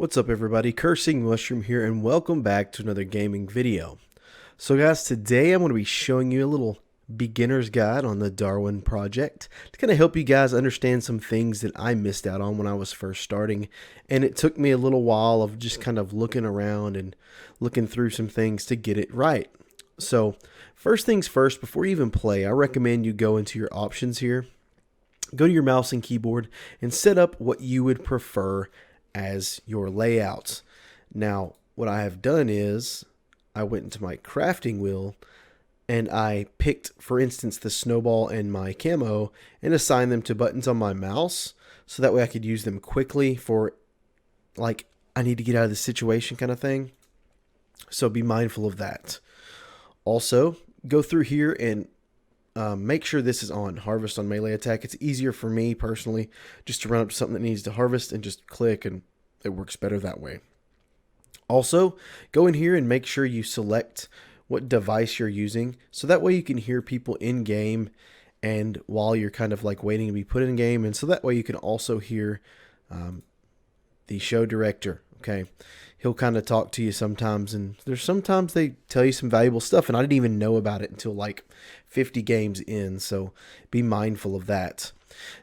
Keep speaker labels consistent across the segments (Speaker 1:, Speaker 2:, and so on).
Speaker 1: What's up everybody, Cursing Mushroom here and welcome back to another gaming video. So guys, today I'm going to be showing you a little beginner's guide on the Darwin Project to kind of help you guys understand some things that I missed out on when I was first starting, and it took me a little while of just kind of looking around and looking through some things to get it right. So first things first, before you even play, I recommend you go into your options here, go to your mouse and keyboard and set up what you would prefer as your layouts. Now, what I have done is I went into my crafting wheel and I picked, for instance, the snowball and my camo and assigned them to buttons on my mouse so that way I could use them quickly for like I need to get out of the situation kind of thing. So be mindful of that. Also, go through here and make sure this is on harvest on melee attack. It's easier for me personally just to run up to something that needs to harvest and just click, and it works better that way. Also, go in here and make sure you select what device you're using so that way you can hear people in game and while you're kind of like waiting to be put in game, and so that way you can also hear the show director. Okay, he'll kind of talk to you sometimes, and there's sometimes they tell you some valuable stuff and I didn't even know about it until like 50 games in, so be mindful of that.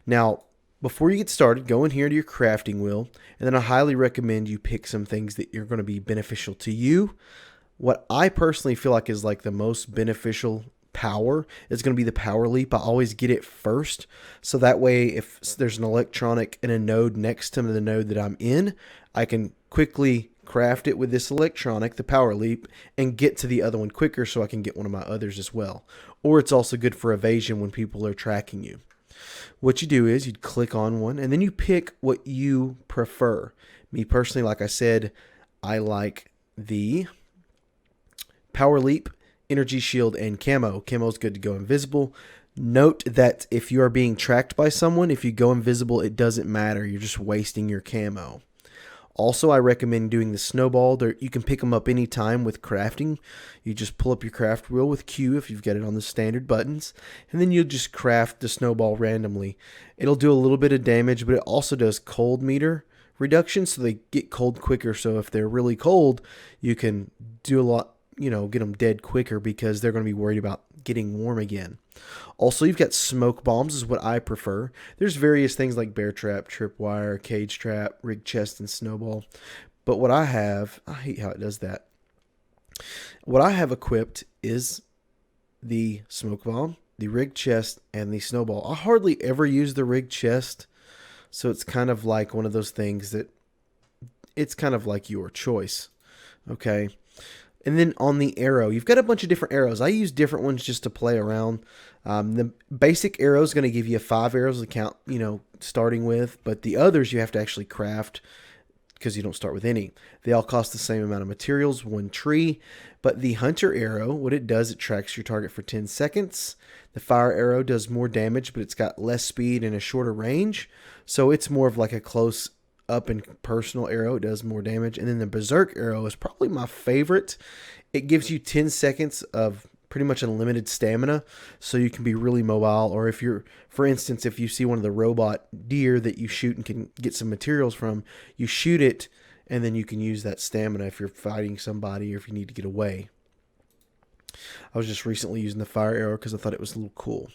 Speaker 1: Now, before you get started, go in here to your crafting wheel, and then I highly recommend you pick some things that are going to be beneficial to you. What I personally feel like is like the most beneficial power is going to be the power leap. I always get it first, so that way if there's an electronic in a node next to the node that I'm in, I can quickly craft it with this electronic, the power leap, and get to the other one quicker so I can get one of my others as well. Or it's also good for evasion when people are tracking you. What you do is you'd click on one and then you pick what you prefer. Me personally, like I said, I like the power leap, energy shield, and camo. Camo is good to go invisible. Note that if you are being tracked by someone, if you go invisible, it doesn't matter. You're just wasting your camo. Also, I recommend doing the snowball. You can pick them up anytime with crafting. You just pull up your craft wheel with Q if you've got it on the standard buttons, and then you'll just craft the snowball randomly. It'll do a little bit of damage, but it also does cold meter reduction, so they get cold quicker. So if they're really cold, you can do a lot, get them dead quicker because they're going to be worried about getting warm again. Also, you've got smoke bombs is what I prefer. There's various things like bear trap, tripwire, cage trap, rig chest, and snowball. But what I have, I hate how it does that. What I have equipped is the smoke bomb, the rig chest, and the snowball. I hardly ever use the rig chest, so it's kind of like one of those things that it's kind of like your choice. Okay. And then on the arrow, you've got a bunch of different arrows. I use different ones just to play around. The basic arrow is going to give you 5 arrows to count, starting with. But the others you have to actually craft because you don't start with any. They all cost the same amount of materials, 1 tree. But the hunter arrow, what it does, it tracks your target for 10 seconds. The fire arrow does more damage, but it's got less speed and a shorter range. So it's more of like a close up and personal arrow. It does more damage. And then the berserk arrow is probably my favorite. It gives you 10 seconds of pretty much unlimited stamina, so you can be really mobile. Or if you're, for instance, if you see one of the robot deer that you shoot and can get some materials from, you shoot it and then you can use that stamina if you're fighting somebody or if you need to get away. I was just recently using the fire arrow because I thought it was a little cool.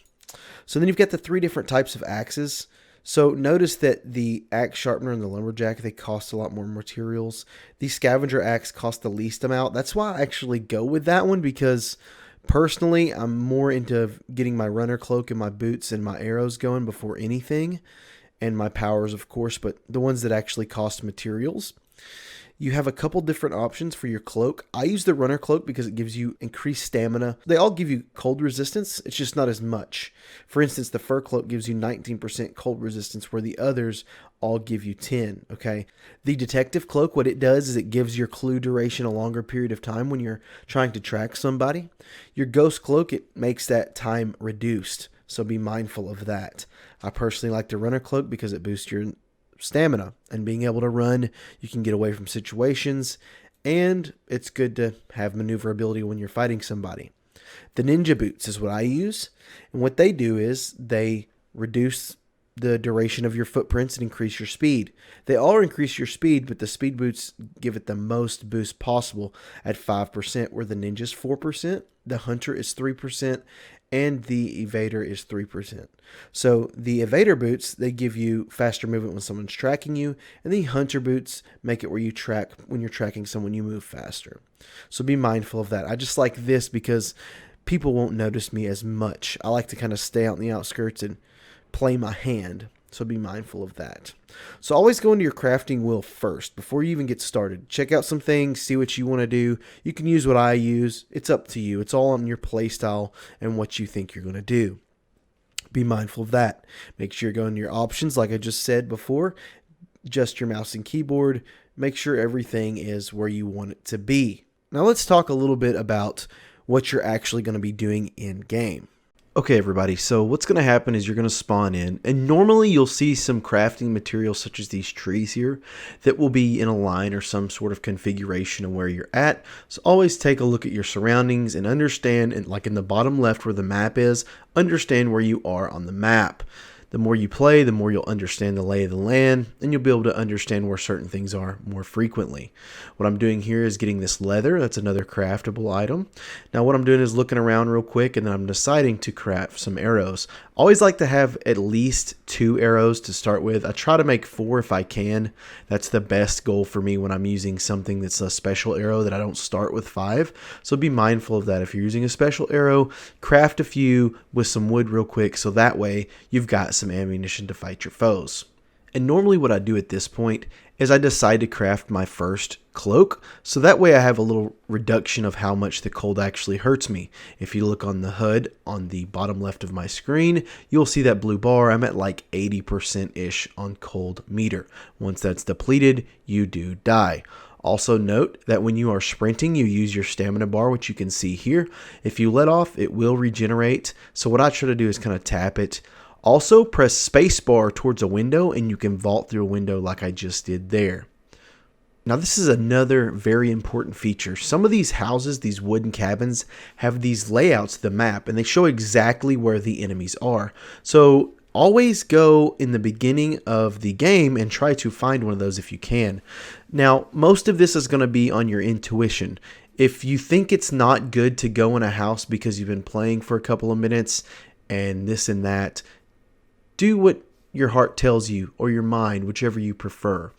Speaker 1: So then you've got the 3 different types of axes. So notice that the axe sharpener and the lumberjack, they cost a lot more materials. The scavenger axe costs the least amount. That's why I actually go with that one, because personally I'm more into getting my runner cloak and my boots and my arrows going before anything, and my powers of course, but the ones that actually cost materials. You have a couple different options for your cloak. I use the runner cloak because it gives you increased stamina. They all give you cold resistance. It's just not as much. For instance, the fur cloak gives you 19% cold resistance, where the others all give you 10. Okay. The detective cloak, what it does is it gives your clue duration a longer period of time when you're trying to track somebody. Your ghost cloak, it makes that time reduced. So be mindful of that. I personally like the runner cloak because it boosts your stamina, and being able to run, you can get away from situations, and it's good to have maneuverability when you're fighting somebody. The ninja boots is what I use, and what they do is they reduce the duration of your footprints and increase your speed. They all increase your speed, but the speed boots give it the most boost possible at 5%, where the ninja's 4%, the hunter is 3%, and the evader is 3%. So the evader boots, they give you faster movement when someone's tracking you, and the hunter boots make it where you track when you're tracking someone, you move faster. So be mindful of that. I just like this because people won't notice me as much. I like to kind of stay out in the outskirts and play my hand, so be mindful of that. So always go into your crafting wheel first before you even get started. Check out some things, see what you want to do. You can use what I use. It's up to you. It's all on your play style and what you think you're going to do. Be mindful of that. Make sure you're going to your options like I just said before. Adjust your mouse and keyboard. Make sure everything is where you want it to be. Now let's talk a little bit about what you're actually going to be doing in game. Okay, everybody, so what's going to happen is you're going to spawn in, and normally you'll see some crafting materials such as these trees here that will be in a line or some sort of configuration of where you're at. So always take a look at your surroundings and understand, and like in the bottom left where the map is, understand where you are on the map. The more you play, the more you'll understand the lay of the land, and you'll be able to understand where certain things are more frequently. What I'm doing here is getting this leather. That's another craftable item. Now what I'm doing is looking around real quick, and then I'm deciding to craft some arrows. I always like to have at least 2 arrows to start with. I try to make 4 if I can. That's the best goal for me when I'm using something that's a special arrow, that I don't start with 5. So be mindful of that. If you're using a special arrow, craft a few with some wood real quick, so that way you've got some ammunition to fight your foes. And normally what I do at this point is I decide to craft my first cloak, so that way I have a little reduction of how much the cold actually hurts me. If you look on the HUD on the bottom left of my screen, you'll see that blue bar. I'm at like 80%-ish on cold meter. Once that's depleted, you do die. Also note that when you are sprinting, you use your stamina bar, which you can see here. If you let off, it will regenerate. So what I try to do is kind of tap it. Also, press spacebar towards a window, and you can vault through a window like I just did there. Now, this is another very important feature. Some of these houses, these wooden cabins, have these layouts of the map, and they show exactly where the enemies are. So always go in the beginning of the game and try to find one of those if you can. Now, most of this is going to be on your intuition. If you think it's not good to go in a house because you've been playing for a couple of minutes and this and that, do what your heart tells you, or your mind, whichever you prefer.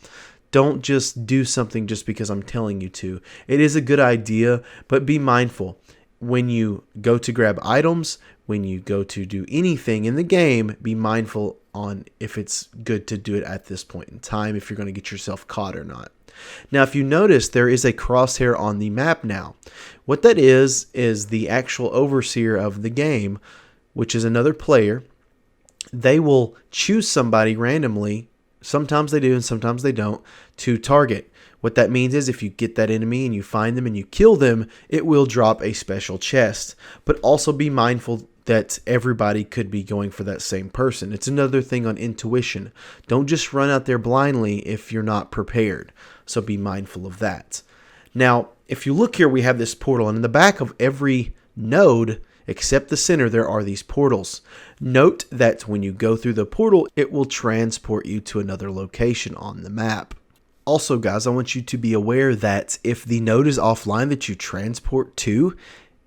Speaker 1: Don't just do something just because I'm telling you to. It is a good idea, but be mindful. When you go to grab items, when you go to do anything in the game, be mindful on if it's good to do it at this point in time, if you're going to get yourself caught or not. Now, if you notice, there is a crosshair on the map now. What that is the actual overseer of the game, which is another player. They will choose somebody randomly, sometimes they do and sometimes they don't, to target. What that means is if you get that enemy and you find them and you kill them, it will drop a special chest. But also be mindful that everybody could be going for that same person. It's another thing on intuition. Don't just run out there blindly if you're not prepared. So be mindful of that. Now, if you look here, we have this portal, and in the back of every node, except the center, there are these portals. Note that when you go through the portal, it will transport you to another location on the map. Also, guys, I want you to be aware that if the node is offline that you transport to,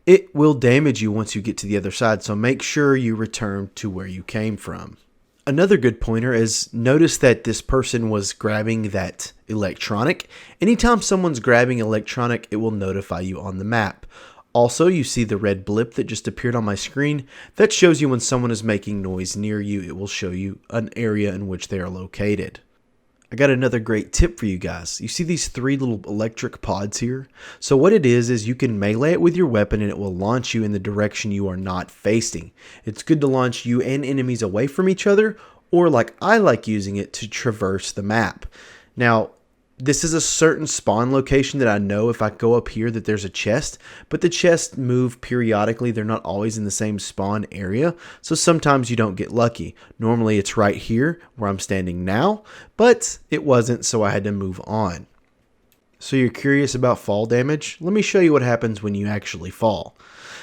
Speaker 1: it will damage you once you get to the other side, so make sure you return to where you came from. Another good pointer is notice that this person was grabbing that electronic. Anytime someone's grabbing electronic, it will notify you on the map. Also, you see the red blip that just appeared on my screen. That shows you when someone is making noise near you. It will show you an area in which they are located. I got another great tip for you guys. You see these 3 little electric pods here? So what it is you can melee it with your weapon and it will launch you in the direction you are not facing. It's good to launch you and enemies away from each other, or like I like using it, to traverse the map. Now, this is a certain spawn location that I know if I go up here that there's a chest, but the chests move periodically. They're not always in the same spawn area, so sometimes you don't get lucky. Normally it's right here where I'm standing now, but it wasn't, so I had to move on. So you're curious about fall damage? Let me show you what happens when you actually fall.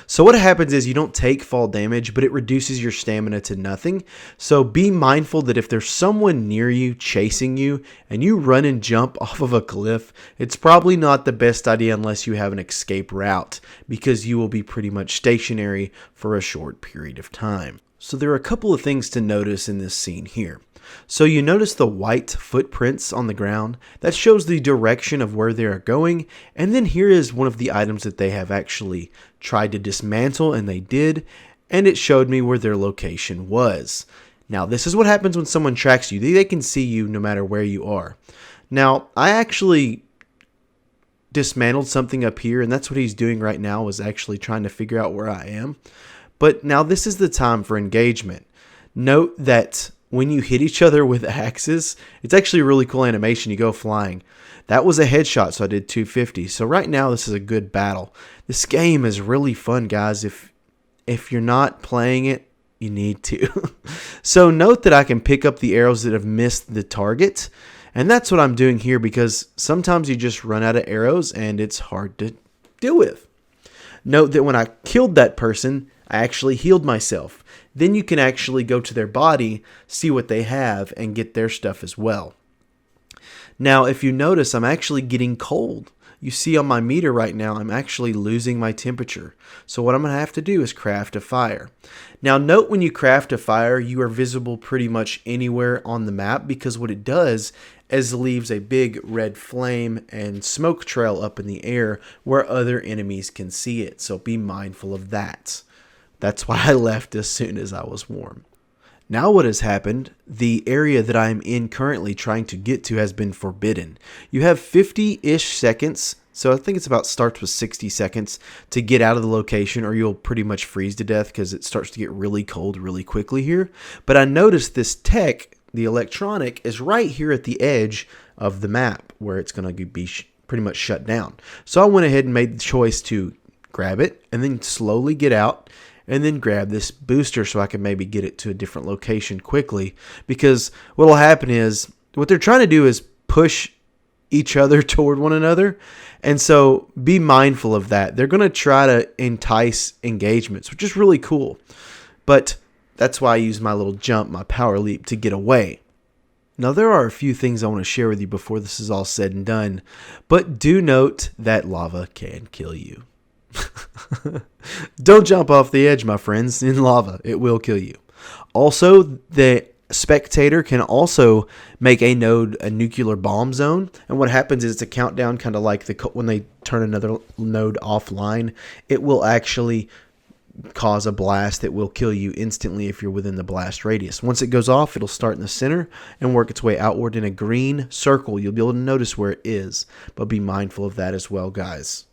Speaker 1: So what happens is you don't take fall damage, but it reduces your stamina to nothing. So be mindful that if there's someone near you chasing you and you run and jump off of a cliff, it's probably not the best idea unless you have an escape route, because you will be pretty much stationary for a short period of time. So there are a couple of things to notice in this scene here. So you notice the white footprints on the ground. That shows the direction of where they are going. And then here is one of the items that they have actually tried to dismantle, and they did. And it showed me where their location was. Now this is what happens when someone tracks you. They can see you no matter where you are. Now I actually dismantled something up here, and that's what he's doing right now, is actually trying to figure out where I am. But now this is the time for engagement. Note that when you hit each other with axes, it's actually a really cool animation. You go flying. That was a headshot, so I did 250. So right now, this is a good battle. This game is really fun, guys. If you're not playing it, you need to. So note that I can pick up the arrows that have missed the target. And that's what I'm doing here, because sometimes you just run out of arrows and it's hard to deal with. Note that when I killed that person, I actually healed myself. Then you can actually go to their body, see what they have, and get their stuff as well. Now, if you notice, I'm actually getting cold. You see on my meter right now, I'm actually losing my temperature. So what I'm going to have to do is craft a fire. Now, note when you craft a fire, you are visible pretty much anywhere on the map, because what it does is leaves a big red flame and smoke trail up in the air where other enemies can see it. So be mindful of that. That's why I left as soon as I was warm. Now what has happened, the area that I'm in currently trying to get to has been forbidden. You have 50-ish seconds, so I think it's about starts with 60 seconds to get out of the location, or you'll pretty much freeze to death because it starts to get really cold really quickly here. But I noticed this tech, the electronic, is right here at the edge of the map where it's going to be pretty much shut down. So I went ahead and made the choice to grab it and then slowly get out, and then grab this booster so I can maybe get it to a different location quickly. Because what will happen is, what they're trying to do is push each other toward one another. And so be mindful of that. They're going to try to entice engagements, which is really cool. But that's why I use my little jump, my power leap, to get away. Now there are a few things I want to share with you before this is all said and done. But do note that lava can kill you. Don't jump off the edge, my friends, in lava. It will kill you. Also, the spectator can also make a nuclear bomb zone. And what happens is it's a countdown, kind of like when they turn another node offline. It will actually cause a blast that will kill you instantly if you're within the blast radius. Once it goes off, it'll start in the center and work its way outward in a green circle. You'll be able to notice where it is, but be mindful of that as well, guys.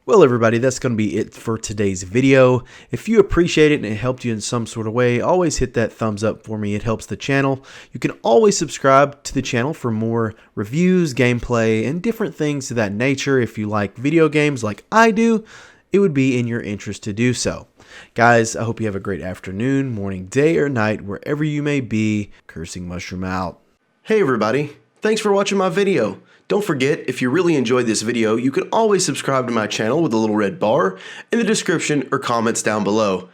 Speaker 1: Well, everybody, that's going to be it for today's video. If you appreciate it and it helped you in some sort of way, always hit that thumbs up for me. It helps the channel. You can always subscribe to the channel for more reviews, gameplay, and different things of that nature. If you like video games like I do, it would be in your interest to do so. Guys, I hope you have a great afternoon, morning, day, or night, wherever you may be. Cursing Mushroom out. Hey, everybody. Thanks for watching my video. Don't forget, if you really enjoyed this video, you can always subscribe to my channel with the little red bar in the description or comments down below.